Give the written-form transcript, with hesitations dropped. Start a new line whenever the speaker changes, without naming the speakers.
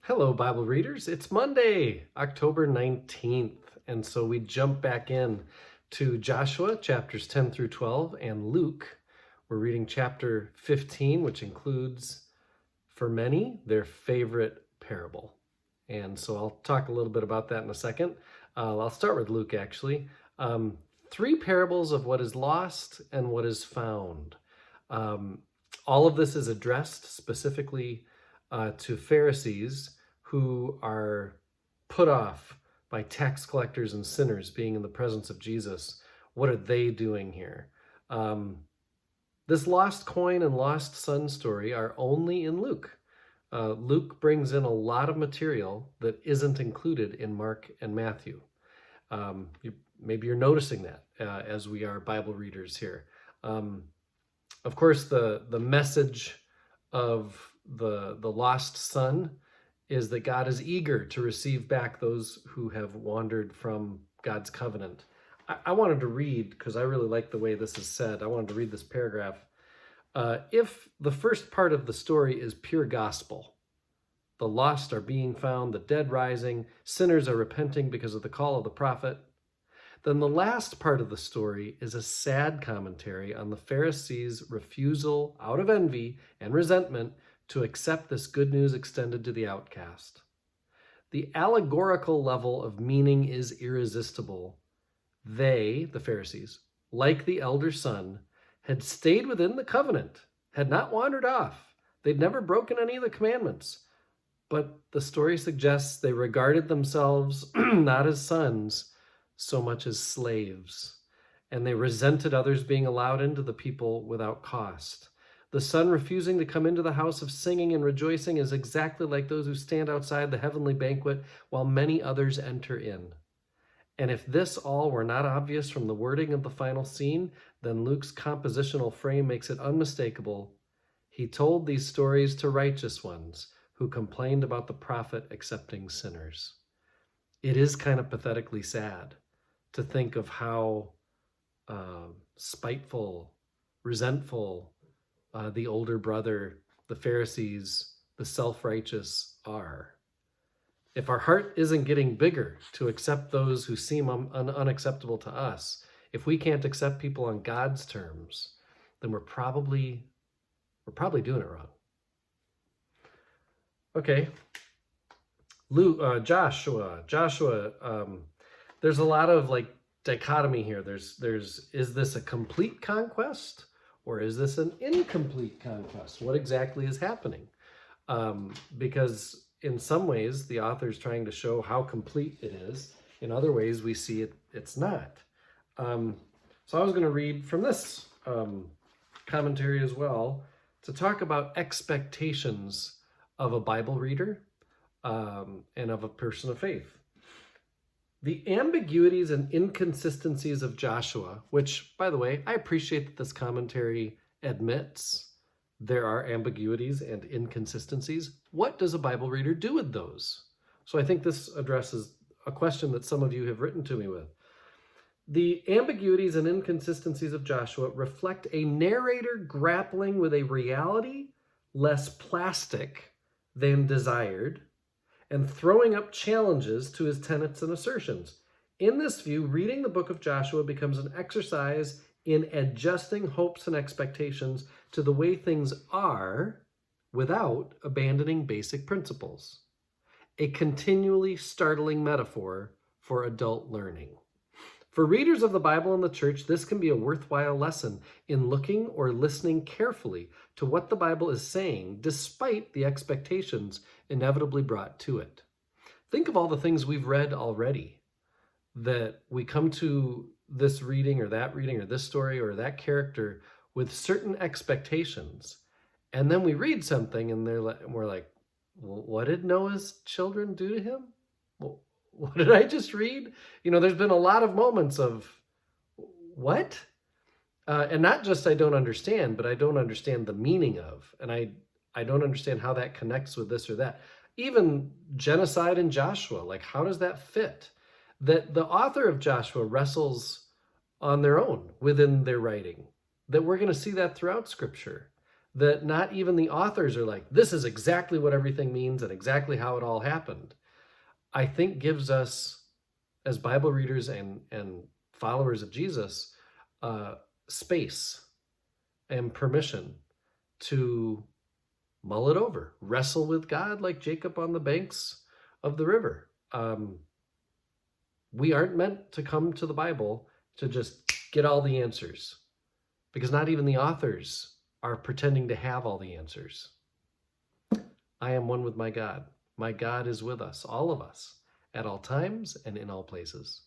Hello, Bible readers. It's Monday, October 19th. And so we jump back in to Joshua chapters 10 through 12 and Luke. We're reading chapter 15, which includes, for many, their favorite parable. And so I'll talk a little bit about that in a second. I'll start with Luke, actually. Three parables of what is lost and what is found. All of this is addressed specifically to Pharisees who are put off by tax collectors and sinners being in the presence of Jesus. What are they doing here? This lost coin and lost son story are only in Luke. Luke brings in a lot of material that isn't included in Mark and Matthew. Maybe you're noticing that as we are Bible readers here. Of course, the message of the lost son is that God is eager to receive back those who have wandered from God's covenant. I wanted to read, because I really like the way this is said, I wanted to read this paragraph. If the first part of the story is pure gospel, the lost are being found, the dead rising, sinners are repenting because of the call of the prophet, then the last part of the story is a sad commentary on the Pharisees' refusal, out of envy and resentment, to accept this good news extended to the outcast. The allegorical level of meaning is irresistible. They, the Pharisees, like the elder son, had stayed within the covenant, had not wandered off. They'd never broken any of the commandments. But the story suggests they regarded themselves not as sons, so much as slaves, and they resented others being allowed into the people without cost. The son refusing to come into the house of singing and rejoicing is exactly like those who stand outside the heavenly banquet while many others enter in. And if this all were not obvious from the wording of the final scene, then Luke's compositional frame makes it unmistakable. He told these stories to righteous ones who complained about the prophet accepting sinners. It is kind of pathetically sad to think of how spiteful, resentful the older brother, the Pharisees, the self-righteous are. If our heart isn't getting bigger to accept those who seem unacceptable to us, if we can't accept people on God's terms, then we're probably doing it wrong. Okay, Joshua. There's a lot of dichotomy here. Is this a complete conquest or is this an incomplete conquest? What exactly is happening? Because in some ways the author is trying to show how complete it is. In other ways we see it's not. So I was going to read from this commentary as well to talk about expectations of a Bible reader and of a person of faith. The ambiguities and inconsistencies of Joshua, which, by the way, I appreciate that this commentary admits there are ambiguities and inconsistencies. What does a Bible reader do with those? So I think this addresses a question that some of you have written to me with. The ambiguities and inconsistencies of Joshua reflect a narrator grappling with a reality less plastic than desired, and throwing up challenges to his tenets and assertions. In this view, reading the book of Joshua becomes an exercise in adjusting hopes and expectations to the way things are without abandoning basic principles. A continually startling metaphor for adult learning. For readers of the Bible and the church, this can be a worthwhile lesson in looking or listening carefully to what the Bible is saying, despite the expectations inevitably brought to it. Think of all the things we've read already, that we come to this reading or this story or that character with certain expectations, and then we read something and we're like, well, what did Noah's children do to him? Well, what did I just read? There's been a lot of moments of, what? And not just I don't understand, but I don't understand the meaning of, and I don't understand how that connects with this or that. Even genocide in Joshua, how does that fit? That the author of Joshua wrestles on their own within their writing. That we're going to see that throughout Scripture. that not even the authors are like, this is exactly what everything means and exactly how it all happened, I think gives us, as Bible readers and followers of Jesus, space and permission to mull it over, wrestle with God like Jacob on the banks of the river. We aren't meant to come to the Bible to just get all the answers, because not even the authors are pretending to have all the answers. I am one with my God. My God is with us, all of us, at all times and in all places.